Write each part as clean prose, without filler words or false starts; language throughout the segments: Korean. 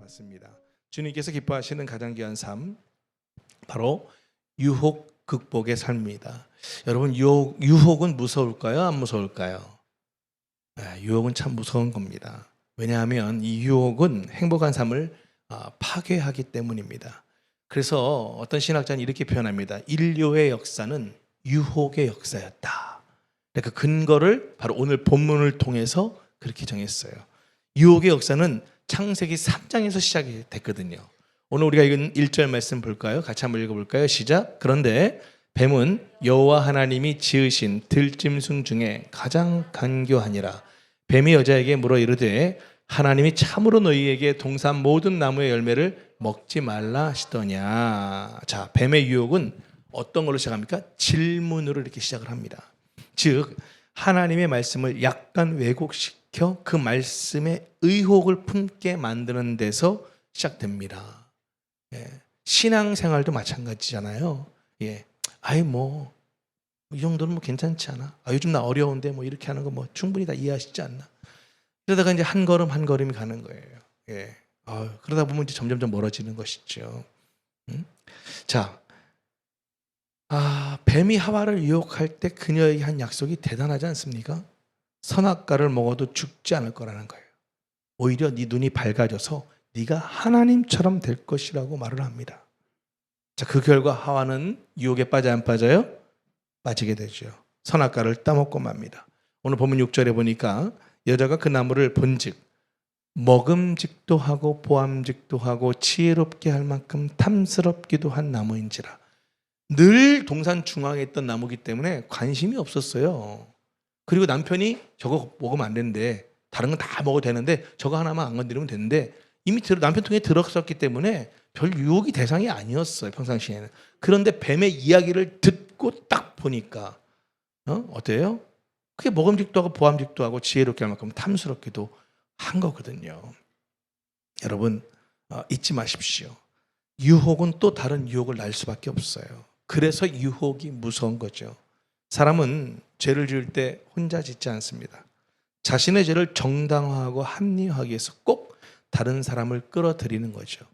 받습니다. 주님께서 기뻐하시는 가장 귀한 삶, 바로 유혹 극복의 삶입니다. 여러분, 유혹은 무서울까요? 안 무서울까요? 유혹은 참 무서운 겁니다. 왜냐하면 이 유혹은 행복한 삶을 파괴하기 때문입니다. 그래서 어떤 신학자는 이렇게 표현합니다. 인류의 역사는 유혹의 역사였다. 그 근거를 바로 오늘 본문을 통해서 그렇게 정했어요. 유혹의 역사는 창세기 3장에서 시작이 됐거든요. 오늘 우리가 읽은 1절 말씀 볼까요? 같이 한번 읽어볼까요? 시작. 그런데 뱀은 여호와 하나님이 지으신 들짐승 중에 가장 간교하니라. 뱀이 여자에게 물어 이르되 하나님이 참으로 너희에게 동산 모든 나무의 열매를 먹지 말라 하시더냐. 자, 뱀의 유혹은 어떤 걸로 시작합니까? 질문으로 이렇게 시작을 합니다. 즉 하나님의 말씀을 약간 왜곡시켜 그 말씀에 의혹을 품게 만드는 데서 시작됩니다. 신앙생활도 마찬가지잖아요. 아이 이 정도는 괜찮지 않아? 요즘 나 어려운데 이렇게 하는 거 충분히 다 이해하시지 않나? 그러다가 이제 한 걸음 한 걸음이 가는 거예요. 그러다 보면 이제 점점 멀어지는 것이죠. 자, 뱀이 하와를 유혹할 때 그녀에게 한 약속이 대단하지 않습니까? 선악과를 먹어도 죽지 않을 거라는 거예요. 오히려 네 눈이 밝아져서 네가 하나님처럼 될 것이라고 말을 합니다. 자, 그 결과 하와는 유혹에 빠져 안 빠져요? 빠지게 되죠. 선악과를 따먹고 맙니다. 오늘 본문 6절에 보니까 여자가 그 나무를 본즉 먹음직도 하고 보암직도 하고 지혜롭게 할 만큼 탐스럽기도 한 나무인지라. 늘 동산 중앙에 있던 나무기 때문에 관심이 없었어요. 그리고 남편이 저거 먹으면 안 되는데 다른 건 다 먹어도 되는데 저거 하나만 안 건드리면 되는데 이미 남편 통에 들어섰기 때문에 별 유혹이 대상이 아니었어요, 평상시에는. 그런데 뱀의 이야기를 듣고 딱 보니까 어때요? 그게 먹음직도 하고 보암직도 하고 지혜롭게 할 만큼 탐스럽기도 한 거거든요. 여러분, 잊지 마십시오. 유혹은 또 다른 유혹을 날 수밖에 없어요. 그래서 유혹이 무서운 거죠. 사람은 죄를 지을 때 혼자 짓지 않습니다. 자신의 죄를 정당화하고 합리화하기 위해서 꼭 다른 사람을 끌어들이는 거죠.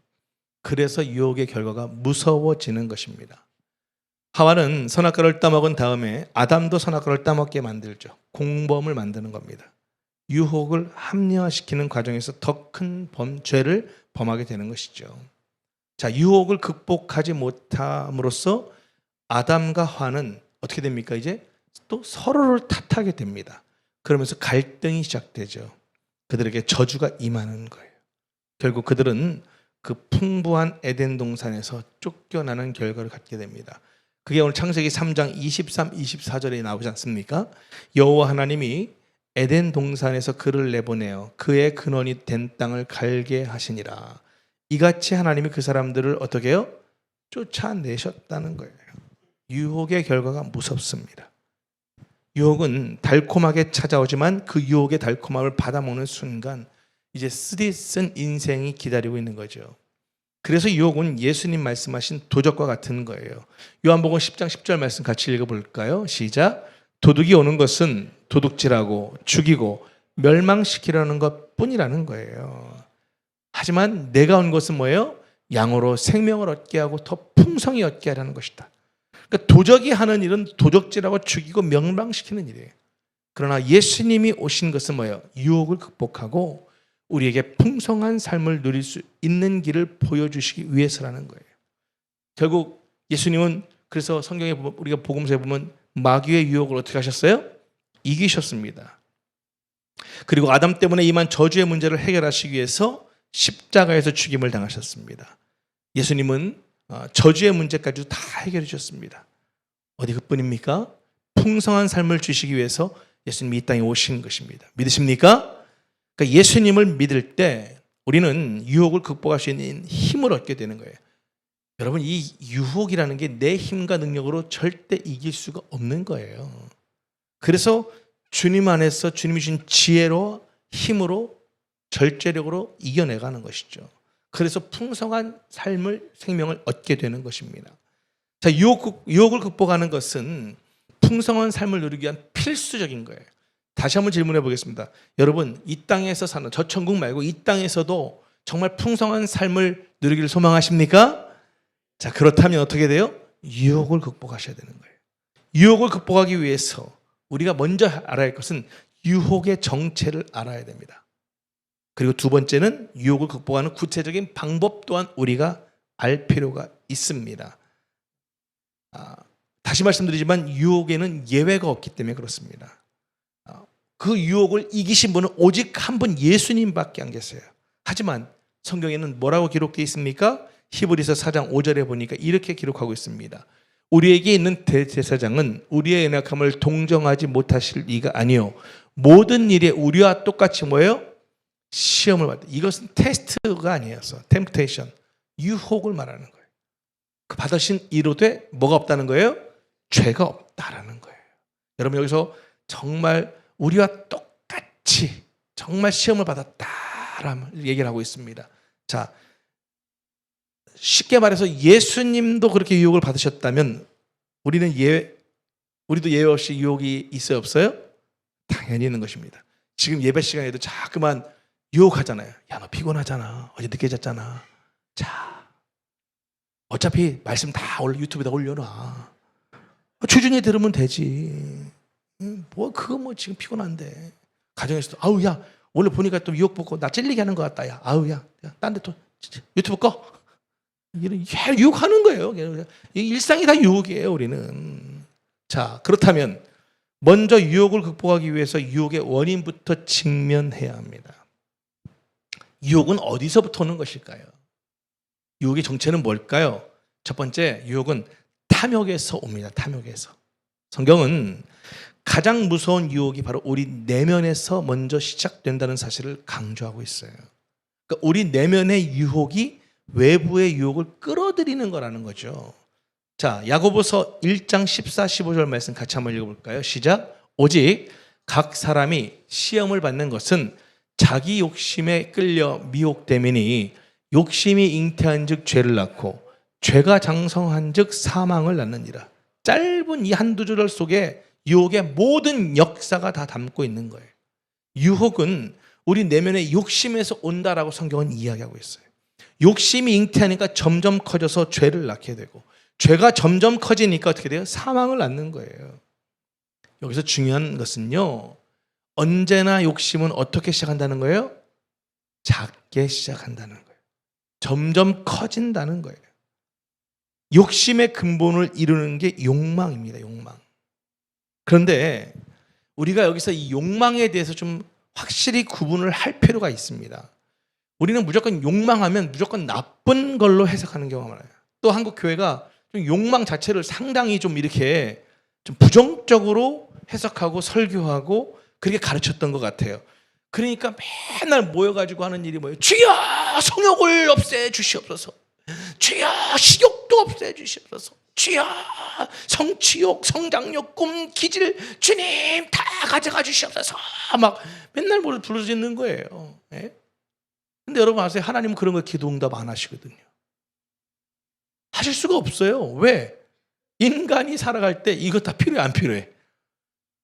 그래서 유혹의 결과가 무서워지는 것입니다. 하와는 선악과를 따먹은 다음에 아담도 선악과를 따먹게 만들죠. 공범을 만드는 겁니다. 유혹을 합리화시키는 과정에서 더 큰 죄를 범하게 되는 것이죠. 자, 유혹을 극복하지 못함으로써 아담과 하와는 어떻게 됩니까? 이제 또 서로를 탓하게 됩니다. 그러면서 갈등이 시작되죠. 그들에게 저주가 임하는 거예요. 결국 그들은 그 풍부한 에덴 동산에서 쫓겨나는 결과를 갖게 됩니다. 그게 오늘 창세기 3장 23, 24절에 나오지 않습니까? 여호와 하나님이 에덴 동산에서 그를 내보내어 그의 근원이 된 땅을 갈게 하시니라. 이같이 하나님이 그 사람들을 어떻게 해요? 쫓아내셨다는 거예요. 유혹의 결과가 무섭습니다. 유혹은 달콤하게 찾아오지만 그 유혹의 달콤함을 받아먹는 순간 이제 쓰디쓴 인생이 기다리고 있는 거죠. 그래서 유혹은 예수님 말씀하신 도적과 같은 거예요. 요한복음 10장 10절 말씀 같이 읽어볼까요? 시작. 도둑이 오는 것은 도둑질하고 죽이고 멸망시키려는 것뿐이라는 거예요. 하지만 내가 온 것은 뭐예요? 양으로 생명을 얻게 하고 더 풍성히 얻게 하려는 것이다. 그러니까 도적이 하는 일은 도적질하고 죽이고 멸망시키는 일이에요. 그러나 예수님이 오신 것은 뭐예요? 유혹을 극복하고 우리에게 풍성한 삶을 누릴 수 있는 길을 보여주시기 위해서라는 거예요. 결국 예수님은 그래서 성경에 보면, 우리가 복음서에 보면 마귀의 유혹을 어떻게 하셨어요? 이기셨습니다. 그리고 아담 때문에 임한 저주의 문제를 해결하시기 위해서 십자가에서 죽임을 당하셨습니다. 예수님은 저주의 문제까지도 다 해결해 주셨습니다. 어디 그뿐입니까? 풍성한 삶을 주시기 위해서 예수님이 이 땅에 오신 것입니다. 믿으십니까? 그러니까 예수님을 믿을 때 우리는 유혹을 극복할 수 있는 힘을 얻게 되는 거예요. 여러분, 이 유혹이라는 게 내 힘과 능력으로 절대 이길 수가 없는 거예요. 그래서 주님 안에서 주님이 주신 지혜로 힘으로 절제력으로 이겨내가는 것이죠. 그래서 풍성한 생명을 얻게 되는 것입니다. 자, 유혹을 극복하는 것은 풍성한 삶을 누리기 위한 필수적인 거예요. 다시 한번 질문해 보겠습니다. 여러분, 이 땅에서 사는, 저 천국 말고 이 땅에서도 정말 풍성한 삶을 누리기를 소망하십니까? 자, 그렇다면 어떻게 돼요? 유혹을 극복하셔야 되는 거예요. 유혹을 극복하기 위해서 우리가 먼저 알아야 할 것은 유혹의 정체를 알아야 됩니다. 그리고 두 번째는 유혹을 극복하는 구체적인 방법 또한 우리가 알 필요가 있습니다. 다시 말씀드리지만 유혹에는 예외가 없기 때문에 그렇습니다. 그 유혹을 이기신 분은 오직 한 분 예수님밖에 안 계세요. 하지만 성경에는 뭐라고 기록되어 있습니까? 히브리서 4장 5절에 보니까 이렇게 기록하고 있습니다. 우리에게 있는 대제사장은 우리의 연약함을 동정하지 못하실 이가 아니요 모든 일에 우리와 똑같이 뭐예요? 시험을 받다. 이것은 테스트가 아니어서 템프테이션, 유혹을 말하는 거예요. 그 받으신 이로되 뭐가 없다는 거예요? 죄가 없다라는 거예요. 여러분 여기서 정말 우리와 똑같이 정말 시험을 받았다라는 얘기를 하고 있습니다. 자, 쉽게 말해서 예수님도 그렇게 유혹을 받으셨다면 우리도 예외 없이 유혹이 있어요, 없어요? 당연히 있는 것입니다. 지금 예배 시간에도 자꾸만 유혹하잖아요. 야, 너 피곤하잖아. 어제 늦게 잤잖아. 자, 어차피 말씀 다 유튜브에다 올려놔. 주중에 들으면 되지. 그거 지금 피곤한데. 가정에서도 아우 야 원래 보니까 또 유혹 보고 나 찔리게 하는 것 같다. 야 아우 야 딴 데 또 유튜브 꺼. 이런 유혹하는 거예요. 일상이 다 유혹이에요. 우리는. 자, 그렇다면 먼저 유혹을 극복하기 위해서 유혹의 원인부터 직면해야 합니다. 유혹은 어디서부터 오는 것일까요? 유혹의 정체는 뭘까요? 첫 번째, 유혹은 탐욕에서 옵니다. 탐욕에서. 성경은 가장 무서운 유혹이 바로 우리 내면에서 먼저 시작된다는 사실을 강조하고 있어요. 그러니까 우리 내면의 유혹이 외부의 유혹을 끌어들이는 거라는 거죠. 자, 야고보서 1장 14, 15절 말씀 같이 한번 읽어볼까요? 시작. 오직 각 사람이 시험을 받는 것은 자기 욕심에 끌려 미혹됨이니 욕심이 잉태한 즉 죄를 낳고 죄가 장성한 즉 사망을 낳느니라. 짧은 이 한두 절 속에 유혹의 모든 역사가 다 담고 있는 거예요. 유혹은 우리 내면의 욕심에서 온다라고 성경은 이야기하고 있어요. 욕심이 잉태하니까 점점 커져서 죄를 낳게 되고 죄가 점점 커지니까 어떻게 돼요? 사망을 낳는 거예요. 여기서 중요한 것은요. 언제나 욕심은 어떻게 시작한다는 거예요? 작게 시작한다는 거예요. 점점 커진다는 거예요. 욕심의 근본을 이루는 게 욕망입니다. 욕망. 그런데 우리가 여기서 이 욕망에 대해서 좀 확실히 구분을 할 필요가 있습니다. 우리는 무조건 욕망하면 무조건 나쁜 걸로 해석하는 경우가 많아요. 또 한국 교회가 좀 욕망 자체를 상당히 좀 이렇게 좀 부정적으로 해석하고 설교하고 그렇게 가르쳤던 것 같아요. 그러니까 맨날 모여가지고 하는 일이 뭐예요? 주여 성욕을 없애주시옵소서. 주여 식욕도 없애주시옵소서. 주여 성취욕, 성장욕, 꿈, 기질 주님 다 가져가 주시옵소서. 막 맨날 뭘 부르짖는 거예요. 예? 근데 여러분 아세요? 하나님은 그런 거 기도 응답 안 하시거든요. 하실 수가 없어요. 왜? 인간이 살아갈 때 이거 다 필요해 안 필요해?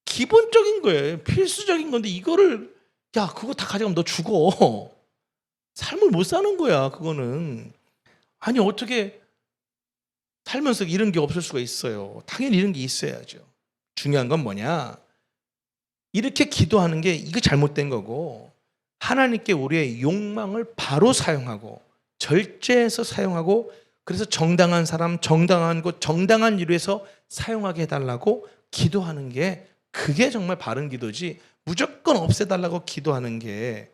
기본적인 거예요. 필수적인 건데 이거를 야 그거 다 가져가면 너 죽어. 삶을 못 사는 거야 그거는. 아니 어떻게 살면서 이런 게 없을 수가 있어요. 당연히 이런 게 있어야죠. 중요한 건 뭐냐? 이렇게 기도하는 게 이거 잘못된 거고 하나님께 우리의 욕망을 바로 사용하고 절제해서 사용하고 그래서 정당한 사람, 정당한 곳, 정당한 일에서 사용하게 해달라고 기도하는 게 그게 정말 바른 기도지 무조건 없애달라고 기도하는 게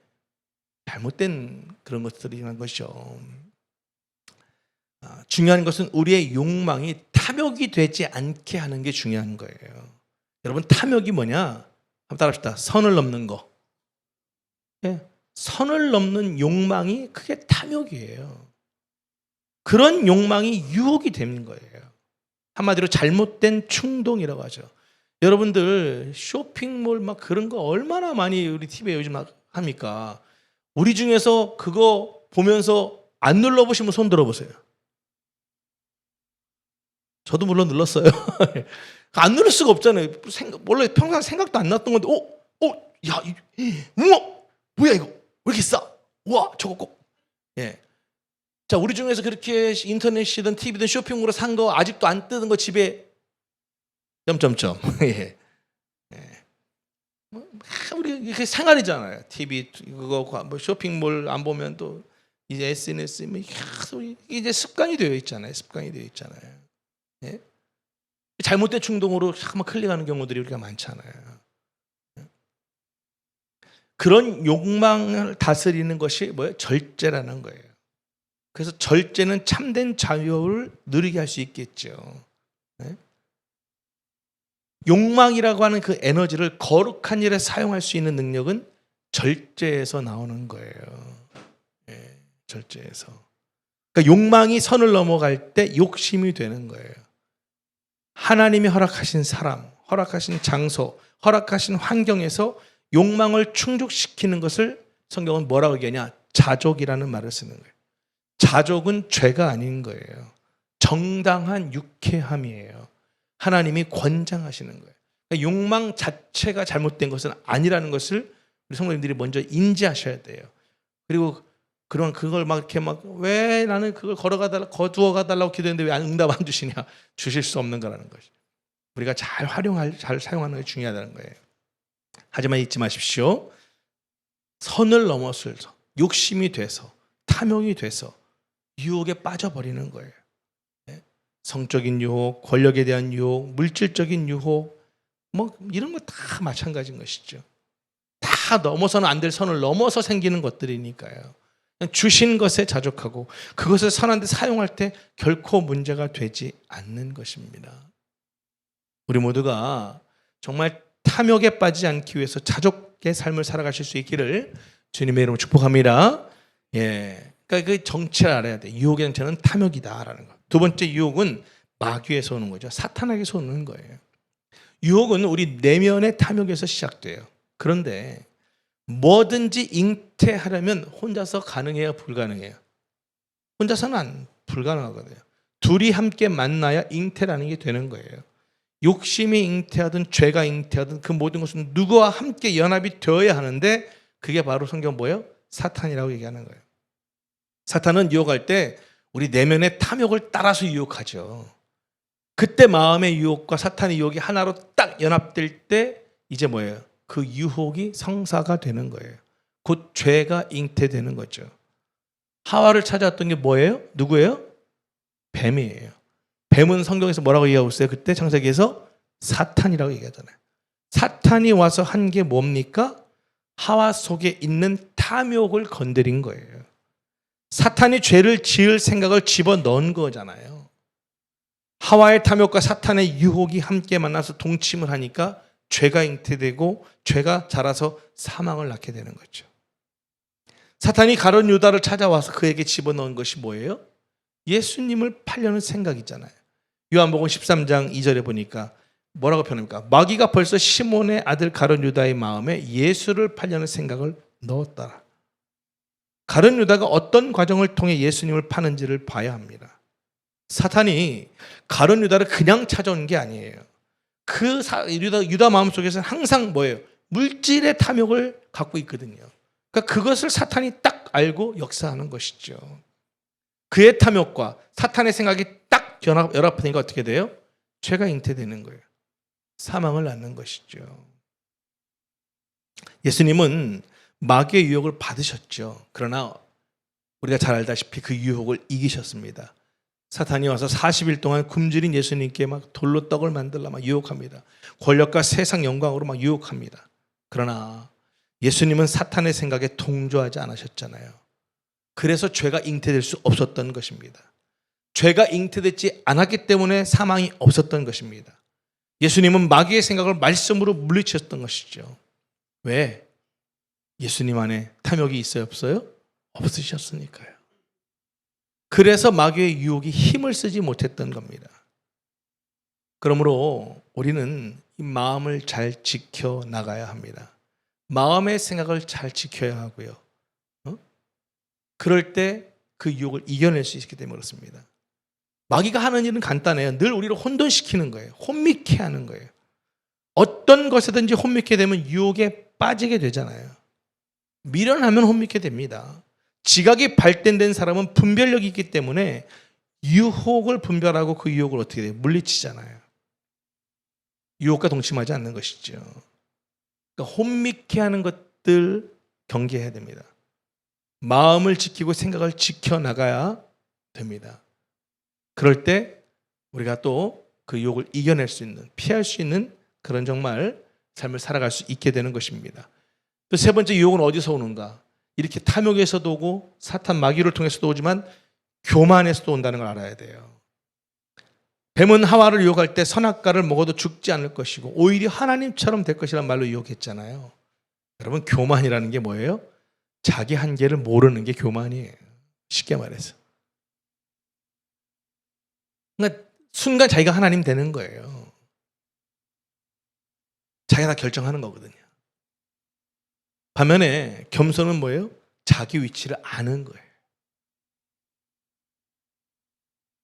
잘못된 그런 것들이라는 것이죠. 중요한 것은 우리의 욕망이 탐욕이 되지 않게 하는 게 중요한 거예요. 여러분 탐욕이 뭐냐? 한번 따라합시다. 선을 넘는 거. 예, 선을 넘는 욕망이 그게 탐욕이에요. 그런 욕망이 유혹이 되는 거예요. 한마디로 잘못된 충동이라고 하죠. 여러분들 쇼핑몰 막 그런 거 얼마나 많이 우리 TV에 요즘 합니까? 우리 중에서 그거 보면서 안 눌러보시면 손 들어보세요. 저도 물론 눌렀어요. 안 누를 수가 없잖아요. 원래 평생 생각도 안 났던 건데, 야, 우와, 뭐야 이거? 왜 이렇게 싸? 우와, 저거 꼭 자, 우리 중에서 그렇게 인터넷이든 TV든 쇼핑몰로 산 거 아직도 안 뜯은 거 집에 점점점. 예. 우리 이게 생활이잖아요. TV 그거 뭐 쇼핑몰 안 보면 또 이제 SNS 뭐 이제 습관이 되어 있잖아요. 습관이 되어 있잖아요. 예? 잘못된 충동으로 한번 클릭하는 경우들이 우리가 많잖아요. 그런 욕망을 다스리는 것이 뭐예요? 절제라는 거예요. 그래서 절제는 참된 자유를 누리게 할 수 있겠죠. 예? 욕망이라고 하는 그 에너지를 거룩한 일에 사용할 수 있는 능력은 절제에서 나오는 거예요. 예, 절제에서. 그러니까 욕망이 선을 넘어갈 때 욕심이 되는 거예요. 하나님이 허락하신 사람, 허락하신 장소, 허락하신 환경에서 욕망을 충족시키는 것을 성경은 뭐라고 얘기하냐? 자족이라는 말을 쓰는 거예요. 자족은 죄가 아닌 거예요. 정당한 유쾌함이에요. 하나님이 권장하시는 거예요. 그러니까 욕망 자체가 잘못된 것은 아니라는 것을 우리 성도님들이 먼저 인지하셔야 돼요. 그리고 그걸 막 이렇게 왜 나는 그걸 거두어 가달라고 기도했는데 왜 응답 안 주시냐? 주실 수 없는 거라는 것이. 우리가 잘 사용하는 게 중요하다는 거예요. 하지만 잊지 마십시오. 선을 넘어서서 욕심이 돼서 탐욕이 돼서 유혹에 빠져버리는 거예요. 성적인 유혹, 권력에 대한 유혹, 물질적인 유혹, 뭐 이런 거 다 마찬가지인 것이죠. 다 넘어서는 안 될 선을 넘어서 생기는 것들이니까요. 주신 것에 자족하고 그것을 선한 데 사용할 때 결코 문제가 되지 않는 것입니다. 우리 모두가 정말 탐욕에 빠지지 않기 위해서 자족의 삶을 살아가실 수 있기를 주님의 이름으로 축복합니다. 예, 그러니까 그 정체를 알아야 돼. 유혹의 정체는 탐욕이다라는 거. 두 번째 유혹은 마귀에서 오는 거죠. 사탄에게서 오는 거예요. 유혹은 우리 내면의 탐욕에서 시작돼요. 그런데 뭐든지 잉태하려면 혼자서 가능해요, 불가능해요? 혼자서는 불가능하거든요. 둘이 함께 만나야 잉태라는 게 되는 거예요. 욕심이 잉태하든 죄가 잉태하든 그 모든 것은 누구와 함께 연합이 되어야 하는데 그게 바로 성경 뭐예요? 사탄이라고 얘기하는 거예요. 사탄은 유혹할 때 우리 내면의 탐욕을 따라서 유혹하죠. 그때 마음의 유혹과 사탄의 유혹이 하나로 딱 연합될 때 이제 뭐예요? 그 유혹이 성사가 되는 거예요. 곧 죄가 잉태되는 거죠. 하와를 찾아왔던 게 뭐예요? 누구예요? 뱀이에요. 뱀은 성경에서 뭐라고 얘기하고 있어요? 그때 창세기에서 사탄이라고 얘기하잖아요. 사탄이 와서 한 게 뭡니까? 하와 속에 있는 탐욕을 건드린 거예요. 사탄이 죄를 지을 생각을 집어넣은 거잖아요. 하와의 탐욕과 사탄의 유혹이 함께 만나서 동침을 하니까 죄가 잉태되고 죄가 자라서 사망을 낳게 되는 거죠. 사탄이 가룟 유다를 찾아와서 그에게 집어넣은 것이 뭐예요? 예수님을 팔려는 생각이잖아요. 요한복음 13장 2절에 보니까 뭐라고 표현합니까? 마귀가 벌써 시몬의 아들 가룟 유다의 마음에 예수를 팔려는 생각을 넣었더라. 가룟 유다가 어떤 과정을 통해 예수님을 파는지를 봐야 합니다. 사탄이 가룟 유다를 그냥 찾아온 게 아니에요. 그 유다 마음속에서는 항상 뭐예요? 물질의 탐욕을 갖고 있거든요. 그러니까 그것을 사탄이 딱 알고 역사하는 것이죠. 그의 탐욕과 사탄의 생각이 딱 연합되니까 어떻게 돼요? 죄가 잉태되는 거예요. 사망을 낳는 것이죠. 예수님은 마귀의 유혹을 받으셨죠. 그러나 우리가 잘 알다시피 그 유혹을 이기셨습니다. 사탄이 와서 40일 동안 굶주린 예수님께 막 돌로 떡을 만들라 막 유혹합니다. 권력과 세상 영광으로 막 유혹합니다. 그러나 예수님은 사탄의 생각에 동조하지 않으셨잖아요. 그래서 죄가 잉태될 수 없었던 것입니다. 죄가 잉태되지 않았기 때문에 사망이 없었던 것입니다. 예수님은 마귀의 생각을 말씀으로 물리치셨던 것이죠. 왜? 예수님 안에 탐욕이 있어요, 없어요? 없으셨으니까요. 그래서 마귀의 유혹이 힘을 쓰지 못했던 겁니다. 그러므로 우리는 이 마음을 잘 지켜나가야 합니다. 마음의 생각을 잘 지켜야 하고요. 그럴 때 그 유혹을 이겨낼 수 있기 때문에 그렇습니다. 마귀가 하는 일은 간단해요. 늘 우리를 혼돈시키는 거예요. 혼미케 하는 거예요. 어떤 것이든지 혼미케 되면 유혹에 빠지게 되잖아요. 미련하면 혼미케 됩니다. 지각이 발달된 사람은 분별력이 있기 때문에 유혹을 분별하고 그 유혹을 어떻게 돼요? 물리치잖아요. 유혹과 동침하지 않는 것이죠. 그러니까 혼미케 하는 것들 경계해야 됩니다. 마음을 지키고 생각을 지켜나가야 됩니다. 그럴 때 우리가 또 그 유혹을 이겨낼 수 있는, 피할 수 있는 그런 정말 삶을 살아갈 수 있게 되는 것입니다. 또 세 번째 유혹은 어디서 오는가? 이렇게 탐욕에서도 오고 사탄 마귀를 통해서도 오지만 교만에서도 온다는 걸 알아야 돼요. 뱀은 하와를 유혹할 때 선악과를 먹어도 죽지 않을 것이고 오히려 하나님처럼 될 것이라는 말로 유혹했잖아요. 여러분, 교만이라는 게 뭐예요? 자기 한계를 모르는 게 교만이에요. 쉽게 말해서. 그러니까 순간 자기가 하나님 되는 거예요. 자기가 다 결정하는 거거든요. 반면에 겸손은 뭐예요? 자기 위치를 아는 거예요.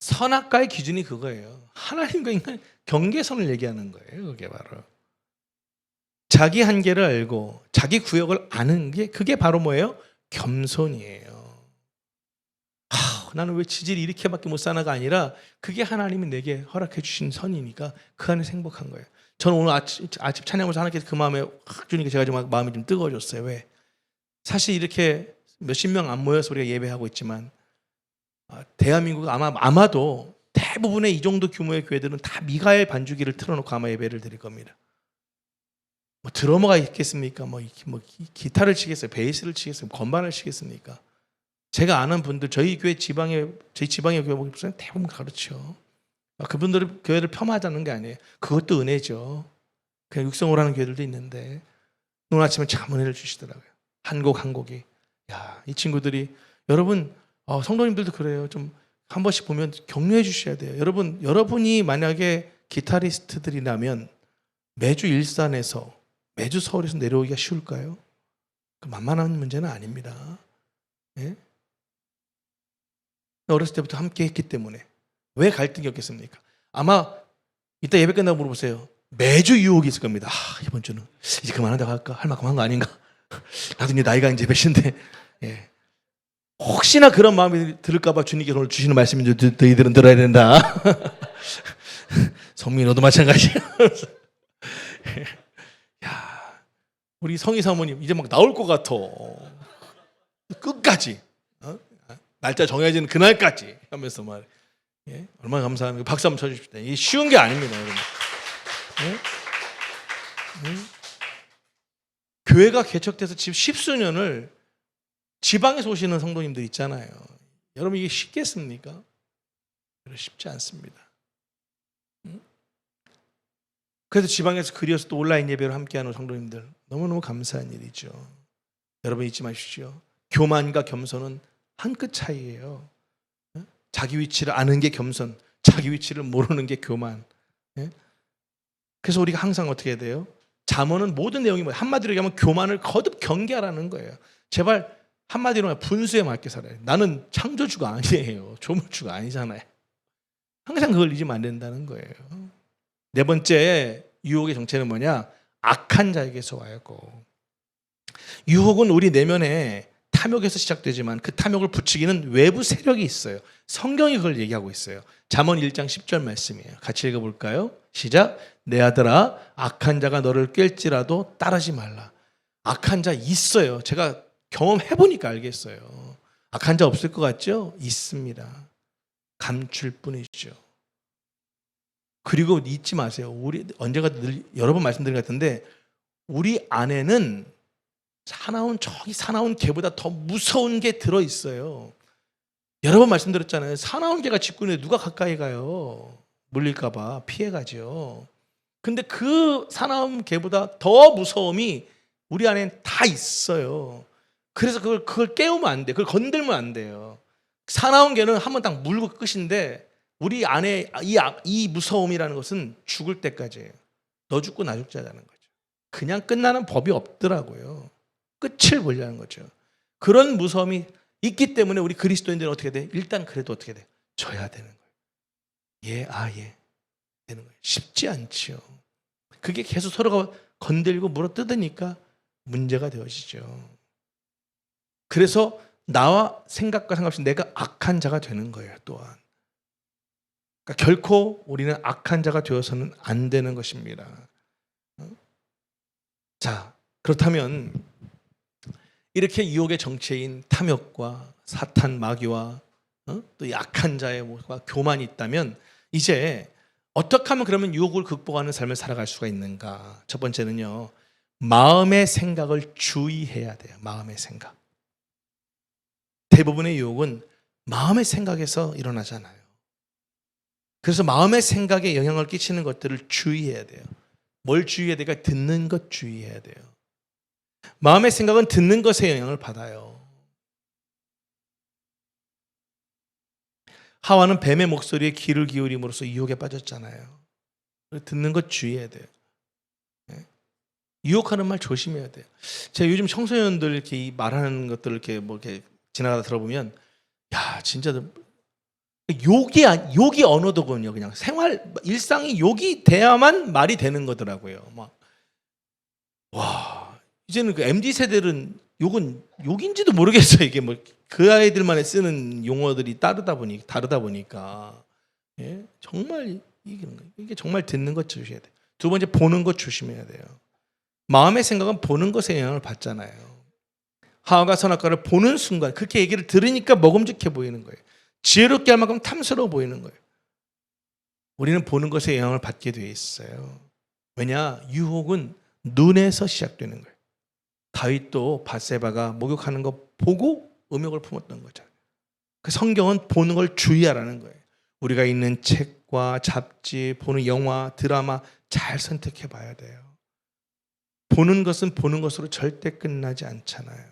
선악과의 기준이 그거예요. 하나님과 인간 경계선을 얘기하는 거예요. 그게 바로. 자기 한계를 알고 자기 구역을 아는 게 그게 바로 뭐예요? 겸손이에요. 나는 왜 지질이 이렇게밖에 못 사나가 아니라 그게 하나님이 내게 허락해 주신 선이니까 그 안에서 행복한 거예요. 저는 오늘 아침 찬양하면서 하나님께서 그 마음에 확 주니까 제가 좀 마음이 좀 뜨거워졌어요. 왜? 사실 이렇게 몇십 명 안 모여서 우리가 예배하고 있지만 대한민국 아마도 대부분의 이 정도 규모의 교회들은 다 미가엘 반주기를 틀어놓고 아마 예배를 드릴 겁니다. 뭐 드러머가 있겠습니까? 뭐 기타를 치겠어요? 베이스를 치겠어요? 건반을 치겠습니까? 제가 아는 분들, 저희 지방의 교회 목사님 대부분 그렇죠. 그분들은 교회를 폄하하자는 게 아니에요. 그것도 은혜죠. 그냥 육성오라는 교회들도 있는데 오늘 아침에 참 은혜를 주시더라고요. 한 곡 한 곡이. 야, 이 친구들이 여러분 성도님들도 그래요. 좀 한 번씩 보면 격려해 주셔야 돼요. 여러분이 만약에 기타리스트들이라면 매주 일산에서 매주 서울에서 내려오기가 쉬울까요? 그 만만한 문제는 아닙니다. 예? 어렸을 때부터 함께 했기 때문에 왜 갈등이 없겠습니까? 아마 이따 예배 끝나고 물어보세요. 매주 유혹이 있을 겁니다. 이번 주는 이제 그만한다고 할까? 할 만큼 한 거 아닌가? 나도 이제 나이가 이제 몇인데 예. 혹시나 그런 마음이 들을까 봐 주님께서 오늘 주시는 말씀인 줄 너희들은 들어야 된다. 성민 너도 마찬가지야. 야, 우리 성희 사모님 이제 막 나올 것 같아. 끝까지. 날짜 정해지는 그날까지 하면서 말. 예? 얼마나 감사합니까? 박수 한번 쳐주십시오. 이게 쉬운 게 아닙니다, 여러분. 예? 교회가 개척돼서 지금 10수년을 지방에서 오시는 성도님들 있잖아요. 여러분 이게 쉽겠습니까? 쉽지 않습니다. 그래서 지방에서 그리워서 또 온라인 예배로 함께하는 성도님들 너무너무 감사한 일이죠. 여러분 잊지 마십시오. 교만과 겸손은 한 끗 차이예요. 자기 위치를 아는 게 겸손, 자기 위치를 모르는 게 교만. 그래서 우리가 항상 어떻게 해야 돼요? 잠언은 모든 내용이 뭐예요? 한마디로 얘기하면 교만을 거듭 경계하라는 거예요. 제발 한마디로 분수에 맞게 살아요. 나는 창조주가 아니에요. 조물주가 아니잖아요. 항상 그걸 잊으면 안 된다는 거예요. 네 번째 유혹의 정체는 뭐냐? 악한 자에게서 와요. 유혹은 우리 내면에 탐욕에서 시작되지만 그 탐욕을 부추기는 외부 세력이 있어요. 성경이 그걸 얘기하고 있어요. 잠언 1장 10절 말씀이에요. 같이 읽어볼까요? 시작. 내 아들아, 악한 자가 너를 깰지라도 따르지 말라. 악한 자 있어요. 제가 경험해보니까 알겠어요. 악한 자 없을 것 같죠? 있습니다. 감출 뿐이죠. 그리고 잊지 마세요. 우리 언제가 늘 여러 번 말씀드린 것 같은데 우리 안에는 사나운 개보다 더 무서운 게 들어있어요. 여러 번 말씀드렸잖아요. 사나운 개가 짖고는 누가 가까이 가요? 물릴까 봐 피해가죠. 근데 그 사나운 개보다 더 무서움이 우리 안에 다 있어요. 그래서 그걸 깨우면 안 돼. 그걸 건들면 안 돼요. 사나운 개는 한번 딱 물고 끝인데 우리 안에 이 무서움이라는 것은 죽을 때까지예요. 너 죽고 나 죽자라는 거죠. 그냥 끝나는 법이 없더라고요. 끝을 보려는 거죠. 그런 무서움이 있기 때문에 우리 그리스도인들은 어떻게 돼? 일단 그래도 어떻게 돼? 져야 되는 거예요. 예. 되는 거예요. 쉽지 않죠. 그게 계속 서로가 건들고 물어뜯으니까 문제가 되어지죠. 그래서 나와 생각과 상관없이 내가 악한 자가 되는 거예요. 또한 그러니까 결코 우리는 악한 자가 되어서는 안 되는 것입니다. 자, 그렇다면 이렇게 유혹의 정체인 탐욕과 사탄 마귀와 또 약한 자의 모습과 교만이 있다면 이제 어떻게 하면 그러면 유혹을 극복하는 삶을 살아갈 수가 있는가? 첫 번째는요, 마음의 생각을 주의해야 돼요. 마음의 생각. 대부분의 유혹은 마음의 생각에서 일어나잖아요. 그래서 마음의 생각에 영향을 끼치는 것들을 주의해야 돼요. 뭘 주의해야 될까? 듣는 것 주의해야 돼요. 마음의 생각은 듣는 것에 영향을 받아요. 하와는 뱀의 목소리에 귀를 기울임으로써 유혹에 빠졌잖아요. 듣는 것 주의해야 돼요. 유혹하는 말 조심해야 돼요. 제가 요즘 청소년들 이렇게 말하는 것들을 이렇게 지나가다 들어보면, 야, 진짜 욕이 언어더군요. 그냥 생활 일상이 욕이 돼야만 말이 되는 거더라고요. 막 와, 이제는 그 MZ 세대들은 욕은 욕인지도 모르겠어요. 이게 뭐 그 아이들만에 쓰는 용어들이 다르다 보니까 예? 정말 이게 정말 듣는 것 조심해야 돼요. 두 번째, 보는 것 조심해야 돼요. 마음의 생각은 보는 것에 영향을 받잖아요. 하와가 선악과를 보는 순간 그렇게 얘기를 들으니까 먹음직해 보이는 거예요. 지혜롭게 할 만큼 탐스러워 보이는 거예요. 우리는 보는 것에 영향을 받게 되어 있어요. 왜냐? 유혹은 눈에서 시작되는 거예요. 다윗도 밧세바가 목욕하는 거 보고 음욕을 품었던 거죠. 그 성경은 보는 걸 주의하라는 거예요. 우리가 읽는 책과 잡지, 보는 영화, 드라마 잘 선택해 봐야 돼요. 보는 것은 보는 것으로 절대 끝나지 않잖아요.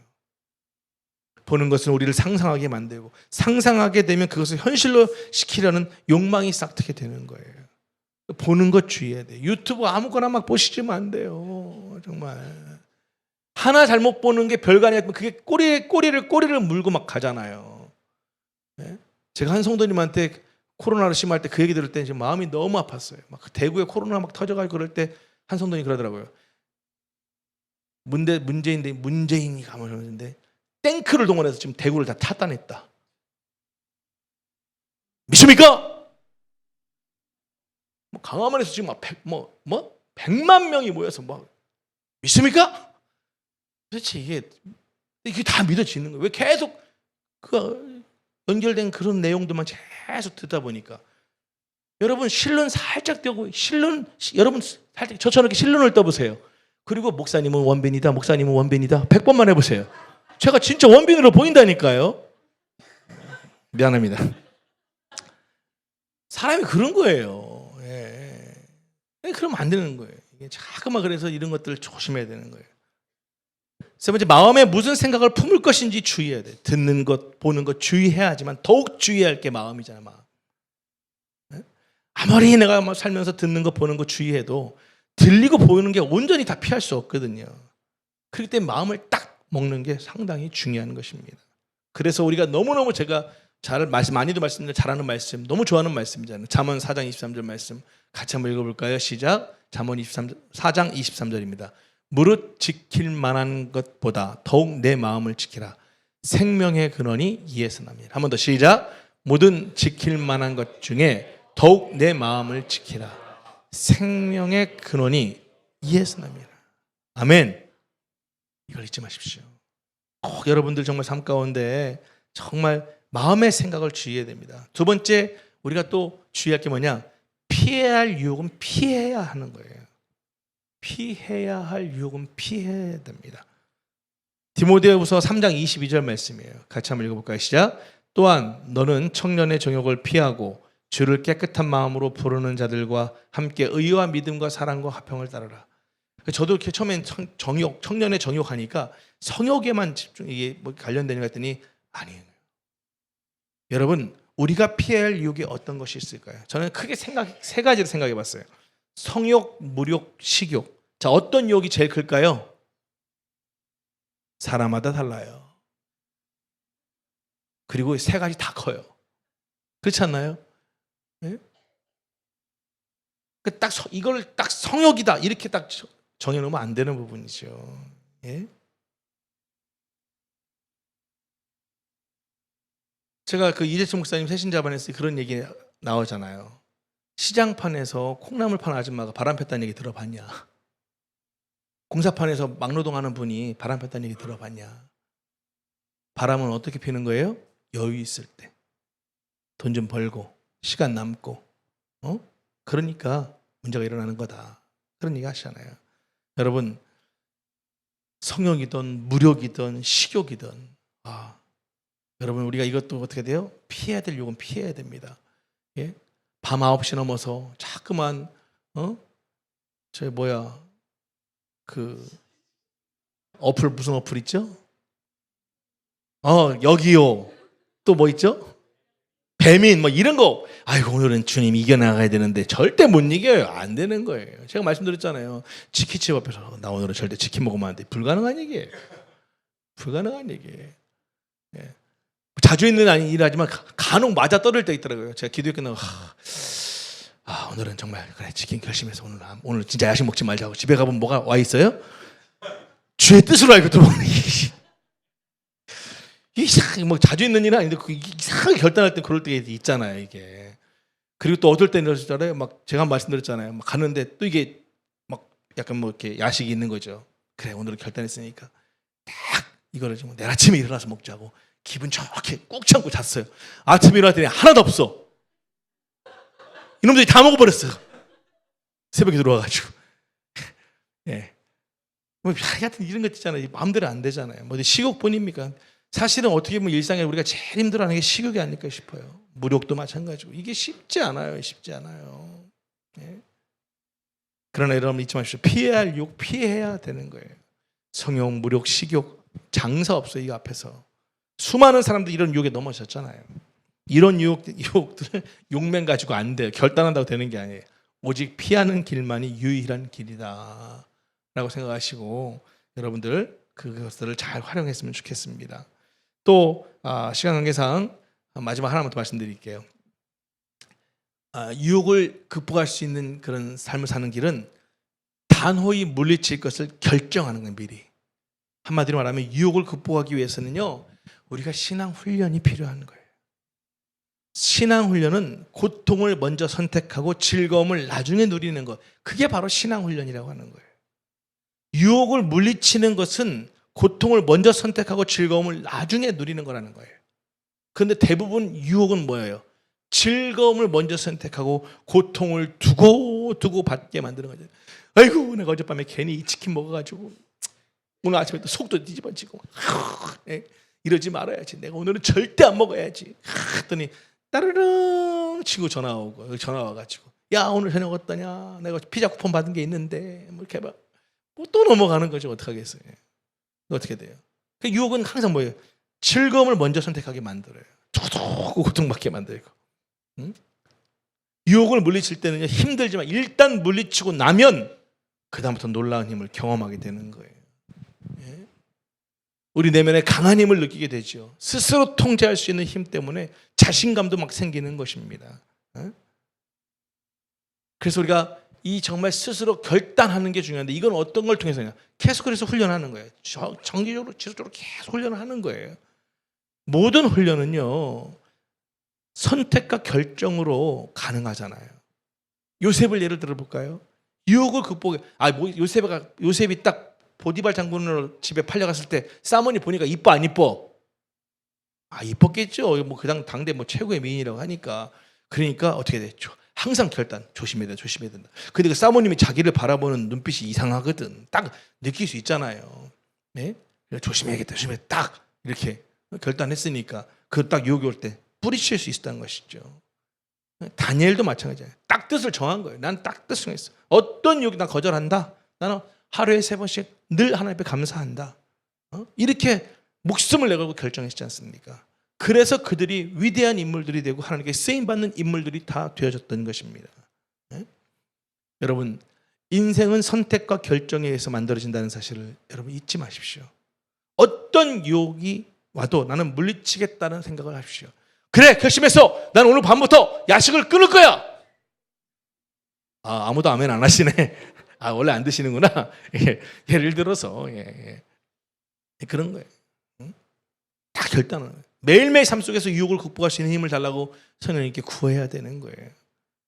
보는 것은 우리를 상상하게 만들고 상상하게 되면 그것을 현실로 시키려는 욕망이 싹트게 되는 거예요. 보는 것 주의해야 돼요. 유튜브 아무거나 막 보시면 안 돼요. 정말. 하나 잘못 보는 게 별거 아니야. 그게 꼬리를 물고 막 가잖아요. 네? 제가 한 성도님한테 코로나로 심할 때 그 얘기 들을 때 지금 마음이 너무 아팠어요. 막 대구에 코로나 막 터져가지고 그럴 때 한 성도님이 그러더라고요. 문재인이 가면는데 탱크를 동원해서 지금 대구를 다 타다냈다. 믿습니까? 뭐 강화문에서 지금 막 100만 명이 모여서 막 믿습니까? 도대체 이게 다 믿어지는 거예요. 왜 계속 그 연결된 그런 내용들만 계속 듣다 보니까 여러분 실눈 살짝 떼고 여러분 살짝 저처럼 이렇게 실눈을 떠보세요. 그리고 목사님은 원빈이다. 100번만 해보세요. 제가 진짜 원빈으로 보인다니까요. 미안합니다. 사람이 그런 거예요. 예. 그러면 안 되는 거예요. 이게 자꾸만 그래서 이런 것들을 조심해야 되는 거예요. 세 번째, 마음에 무슨 생각을 품을 것인지 주의해야 돼. 듣는 것, 보는 것 주의해야 하지만 더욱 주의해야 할 게 마음이잖아. 마음. 아무리 내가 살면서 듣는 것, 보는 것 주의해도 들리고 보이는 게 온전히 다 피할 수 없거든요. 그렇기 때문에 마음을 딱 먹는 게 상당히 중요한 것입니다. 그래서 우리가 너무너무 제가 많이도 말씀드려 잘하는 말씀, 너무 좋아하는 말씀이잖아요. 잠언 4장 23절 말씀 같이 한번 읽어볼까요? 시작. 잠언 4장 23절입니다. 무릇 지킬 만한 것보다 더욱 내 마음을 지키라. 생명의 근원이 이에서 납니다. 한 번 더 시작. 모든 지킬 만한 것 중에 더욱 내 마음을 지키라. 생명의 근원이 이에서 납니다. 아멘. 이걸 잊지 마십시오. 꼭 여러분들 정말 삶 가운데 정말 마음의 생각을 주의해야 됩니다. 두 번째, 우리가 또 주의할 게 뭐냐? 피해야 할 유혹은 피해야 하는 거예요. 피해야 할 유혹은 피해야 됩니다. 디모데후서 3장 22절 말씀이에요. 같이 한번 읽어볼까요? 시작. 또한 너는 청년의 정욕을 피하고 주를 깨끗한 마음으로 부르는 자들과 함께 의와 믿음과 사랑과 화평을 따르라. 저도 이렇게 처음엔 청년의 정욕하니까 성욕에만 이게 뭐 관련되는 것 같더니 아니에요. 여러분, 우리가 피해야 할 유혹이 어떤 것이 있을까요? 저는 크게 세 가지를 생각해 봤어요. 성욕, 무욕, 식욕. 자, 어떤 유혹이 제일 클까요? 사람마다 달라요. 그리고 세 가지 다 커요. 그렇지 않나요? 네? 이걸 딱 성욕이다 이렇게 딱 정해놓으면 안 되는 부분이죠. 예? 제가 그 이재철 목사님 새신자반에서 그런 얘기 나오잖아요. 시장판에서 콩나물 파는 아줌마가 바람 폈다는 얘기 들어봤냐? 공사판에서 막노동하는 분이 바람 폈다는 얘기 들어봤냐? 바람은 어떻게 피는 거예요? 여유 있을 때. 돈 좀 벌고 시간 남고 그러니까 문제가 일어나는 거다. 그런 얘기 하시잖아요. 여러분, 성욕이든 무력이든 식욕이든 여러분, 우리가 이것도 어떻게 돼요? 피해야 될 욕은 피해야 됩니다. 예? 밤 9시 넘어서 자꾸만 그 어플, 무슨 어플 있죠? 여기요. 또 뭐 있죠? 배민 뭐 이런 거. 아이고, 오늘은 주님 이겨나가야 되는데 절대 못 이겨요. 안 되는 거예요. 제가 말씀드렸잖아요. 치킨집 앞에서 나 오늘은 절대 치킨 먹으면 안 돼. 불가능한 얘기예요. 불가능한 얘기예요. 예. 자주 있는 일하지만 간혹 맞아 떨어질 때 있더라고요. 제가 기도회 끝나고 오늘은 정말 그래 치킨 결심해서 오늘 진짜 야식 먹지 말자고 집에 가보면 뭐가 와 있어요? 주의 뜻으로 알고 또 이게 뭐 자주 있는 일은 아닌데 이상하게 결단할 때 그럴 때 있잖아요. 이게. 그리고 또 어떨 때는 이러잖아요. 막 제가 말씀드렸잖아요. 막 가는데 또 이게 막 약간 뭐 이렇게 야식이 있는 거죠. 그래, 오늘은 결단했으니까 딱 이거를 좀 내일 아침에 일어나서 먹자고 기분 좋게 꾹 참고 잤어요. 아침에 일어났더니 하나도 없어. 이놈들이 다 먹어버렸어요. 새벽에 들어와가지고. 예. 뭐 하여튼 이런 것 있잖아요. 마음대로 안 되잖아요. 뭐 식욕뿐입니까? 사실은 어떻게 보면 일상에 우리가 제일 힘들어하는 게 식욕이 아닐까 싶어요. 무력도 마찬가지고 이게 쉽지 않아요. 쉽지 않아요. 예. 그러나 여러분 잊지 마십시오. 피해야 할 욕 피해야 되는 거예요. 성욕, 무력, 식욕 장사 없어요. 이 앞에서 수많은 사람들이 이런 유혹에 넘어졌잖아요. 이런 유혹들을 용맹 가지고 안 돼요. 결단한다고 되는 게 아니에요. 오직 피하는 길만이 유일한 길이다 라고 생각하시고 여러분들 그것들을 잘 활용했으면 좋겠습니다. 또 시간 관계상 마지막 하나만 더 말씀드릴게요. 유혹을 극복할 수 있는 그런 삶을 사는 길은 단호히 물리칠 것을 결정하는 거예요. 미리. 한마디로 말하면 유혹을 극복하기 위해서는요, 우리가 신앙 훈련이 필요한 거예요. 신앙 훈련은 고통을 먼저 선택하고 즐거움을 나중에 누리는 것, 그게 바로 신앙 훈련이라고 하는 거예요. 유혹을 물리치는 것은 고통을 먼저 선택하고 즐거움을 나중에 누리는 거라는 거예요. 그런데 대부분 유혹은 뭐예요? 즐거움을 먼저 선택하고 고통을 두고 받게 만드는 거죠. 아이고, 내가 어젯밤에 괜히 치킨 먹어가지고 오늘 아침에 또 속도 뒤집어지고 이러지 말아야지. 내가 오늘은 절대 안 먹어야지. 했더니 따르릉 친구 전화 와가지고 야, 오늘 저녁 어떠냐? 내가 피자 쿠폰 받은 게 있는데 뭐 이렇게 막 또 넘어가는 거죠. 어떡하겠어요? 어떻게 돼요? 그 유혹은 항상 뭐예요? 즐거움을 먼저 선택하게 만들어요. 두고두고 고통받게 만들고. 유혹을 물리칠 때는 힘들지만 일단 물리치고 나면 그 다음부터 놀라운 힘을 경험하게 되는 거예요. 예? 우리 내면에 강한 힘을 느끼게 되죠. 스스로 통제할 수 있는 힘 때문에 자신감도 막 생기는 것입니다. 예? 그래서 우리가 이 정말 스스로 결단하는 게 중요한데 이건 어떤 걸 통해서냐? 계속 그래서 훈련하는 거예요. 정기적으로 지속적으로 계속 훈련을 하는 거예요. 모든 훈련은요, 선택과 결정으로 가능하잖아요. 요셉을 예를 들어 볼까요? 유혹을 극복해. 요셉이 딱 보디발 장군으로 집에 팔려갔을 때 사모니 보니까 이뻐 안 이뻐? 이뻤겠죠. 뭐 그 당대 뭐 최고의 미인이라고 하니까. 그러니까 어떻게 됐죠? 항상 결단, 조심해야 된다. 근데 그 사모님이 자기를 바라보는 눈빛이 이상하거든. 딱 느낄 수 있잖아요. 네? 조심해야겠다. 딱 이렇게 결단했으니까 그 딱 유혹이 올 때 뿌리칠 수 있었다는 것이죠. 다니엘도 마찬가지예요. 딱 뜻을 정한 거예요. 난 딱 뜻을 정했어. 어떤 유혹이 난 거절한다. 나는 하루에 3번씩 늘 하나님 앞에 감사한다. 이렇게 목숨을 내걸고 결정했지 않습니까? 그래서 그들이 위대한 인물들이 되고 하나님께 쓰임받는 인물들이 다 되어졌던 것입니다. 네? 여러분, 인생은 선택과 결정에 의해서 만들어진다는 사실을 여러분 잊지 마십시오. 어떤 유혹이 와도 나는 물리치겠다는 생각을 하십시오. 그래, 결심했어. 나는 오늘 밤부터 야식을 끊을 거야. 아무도 아멘 안 하시네. 원래 안 드시는구나. 예를 들어서 그런 거예요. 다 결단을. 매일매일 삶 속에서 유혹을 극복할 수 있는 힘을 달라고 성령님께 구해야 되는 거예요.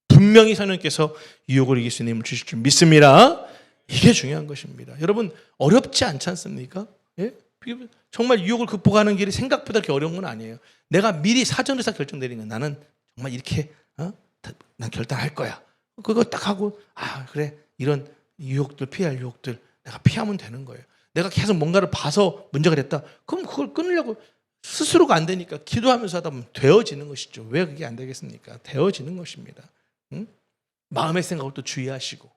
분명히 성령님께서 유혹을 이길 수 있는 힘을 주실 줄 믿습니다. 이게 중요한 것입니다. 여러분 어렵지 않지 않습니까? 예? 정말 유혹을 극복하는 길이 생각보다 그렇게 어려운 건 아니에요. 내가 미리 사전에서 결정 내리는 거야. 나는 정말 이렇게 난 결단할 거야. 그거 딱 하고 그래 이런 유혹들 피할 유혹들 내가 피하면 되는 거예요. 내가 계속 뭔가를 봐서 문제가 됐다. 그럼 그걸 끊으려고 스스로가 안 되니까 기도하면서 하다 보면 되어지는 것이죠. 왜 그게 안 되겠습니까? 되어지는 것입니다. 응? 마음의 생각을 또 주의하시고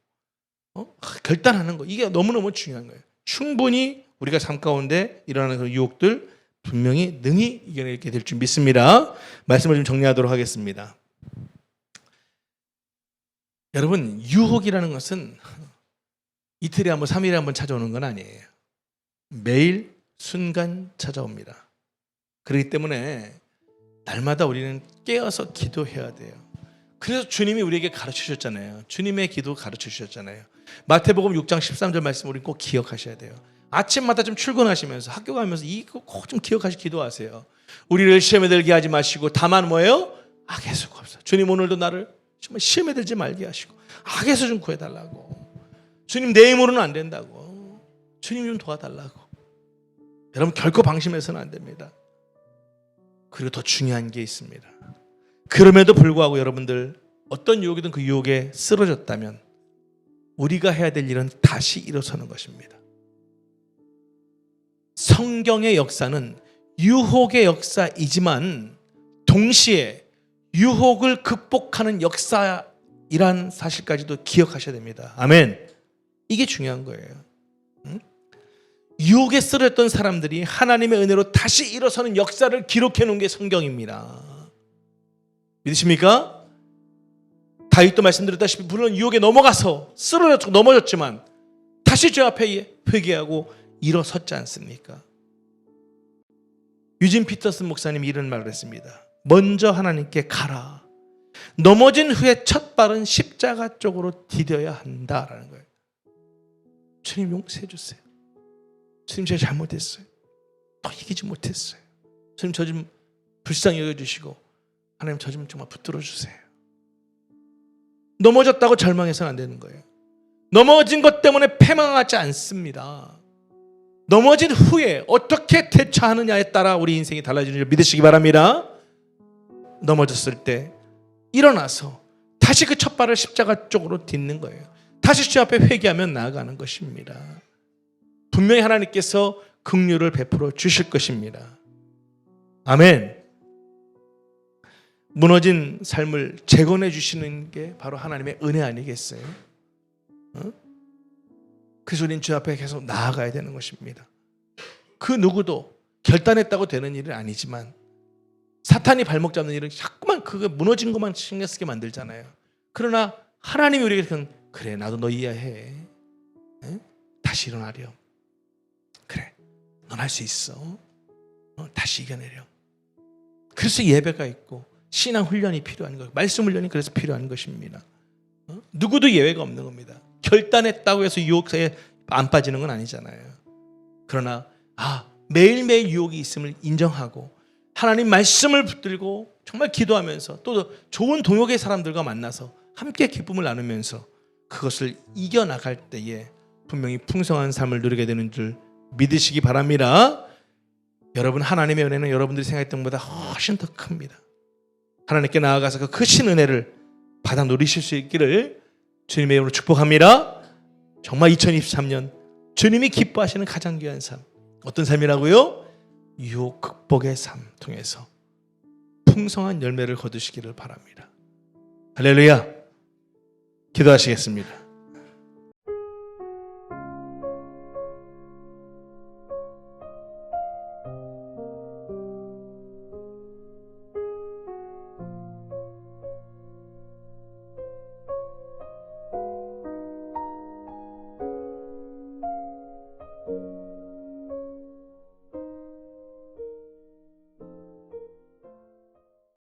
결단하는 거 이게 너무너무 중요한 거예요. 충분히 우리가 삶 가운데 일어나는 그 유혹들 분명히 능히 이겨내게 될 줄 믿습니다. 말씀을 좀 정리하도록 하겠습니다. 여러분 유혹이라는 것은 이틀에 한 번, 3일에 한 번 찾아오는 건 아니에요. 매일 순간 찾아옵니다. 그렇기 때문에 날마다 우리는 깨어서 기도해야 돼요. 그래서 주님이 우리에게 가르치셨잖아요. 주님의 기도 가르치셨잖아요. 마태복음 6장 13절 말씀 우리 꼭 기억하셔야 돼요. 아침마다 좀 출근하시면서 학교 가면서 이거 꼭 좀 기억하시고 기도하세요. 우리를 시험에 들게 하지 마시고 다만 뭐예요? 악에서 구하소서. 주님 오늘도 나를 정말 시험에 들지 말게 하시고 악에서 좀 구해달라고. 주님 내 힘으로는 안 된다고. 주님 좀 도와달라고. 여러분 결코 방심해서는 안 됩니다. 그리고 더 중요한 게 있습니다. 그럼에도 불구하고 여러분들 어떤 유혹이든 그 유혹에 쓰러졌다면 우리가 해야 될 일은 다시 일어서는 것입니다. 성경의 역사는 유혹의 역사이지만 동시에 유혹을 극복하는 역사이란 사실까지도 기억하셔야 됩니다. 아멘. 이게 중요한 거예요. 유혹에 쓰러졌던 사람들이 하나님의 은혜로 다시 일어서는 역사를 기록해 놓은 게 성경입니다. 믿으십니까? 다윗도 말씀드렸다시피 물론 유혹에 넘어가서 쓰러졌고 넘어졌지만 다시 주 앞에 회개하고 일어섰지 않습니까? 유진 피터슨 목사님이 이런 말을 했습니다. 먼저 하나님께 가라. 넘어진 후에 첫 발은 십자가 쪽으로 디뎌야 한다라는 거예요. 주님 용서해 주세요. 주님 제가 잘못했어요. 더 이기지 못했어요. 주님 저 좀 불쌍히 여겨주시고 하나님 저 좀 정말 붙들어 주세요. 넘어졌다고 절망해서는 안 되는 거예요. 넘어진 것 때문에 패망하지 않습니다. 넘어진 후에 어떻게 대처하느냐에 따라 우리 인생이 달라지는 줄 믿으시기 바랍니다. 넘어졌을 때 일어나서 다시 그 첫 발을 십자가 쪽으로 딛는 거예요. 다시 주 앞에 회개하면 나아가는 것입니다. 분명히 하나님께서 긍휼을 베풀어 주실 것입니다. 아멘. 무너진 삶을 재건해 주시는 게 바로 하나님의 은혜 아니겠어요? 그래서 우리는 주 앞에 계속 나아가야 되는 것입니다. 그 누구도 결단했다고 되는 일은 아니지만 사탄이 발목 잡는 일은 자꾸만 그거 무너진 것만 신경 쓰게 만들잖아요. 그러나 하나님이 우리에게 그래 나도 너 이해해. 다시 일어나렴. 그래 넌 할 수 있어. 다시 이겨내렴. 그래서 예배가 있고 신앙 훈련이 필요한 거예요. 말씀 훈련이 그래서 필요한 것입니다. 누구도 예외가 없는 겁니다. 결단했다고 해서 유혹에 안 빠지는 건 아니잖아요. 그러나 매일매일 유혹이 있음을 인정하고 하나님 말씀을 붙들고 정말 기도하면서 또 좋은 동역의 사람들과 만나서 함께 기쁨을 나누면서 그것을 이겨나갈 때에 분명히 풍성한 삶을 누리게 되는 줄 믿으시기 바랍니다. 여러분 하나님의 은혜는 여러분들이 생각했던 것보다 훨씬 더 큽니다. 하나님께 나아가서 그 크신 은혜를 받아 누리실 수 있기를 주님의 이름으로 축복합니다. 정말 2023년 주님이 기뻐하시는 가장 귀한 삶 어떤 삶이라고요? 유혹 극복의 삶 통해서 풍성한 열매를 거두시기를 바랍니다. 할렐루야. 기도하시겠습니다.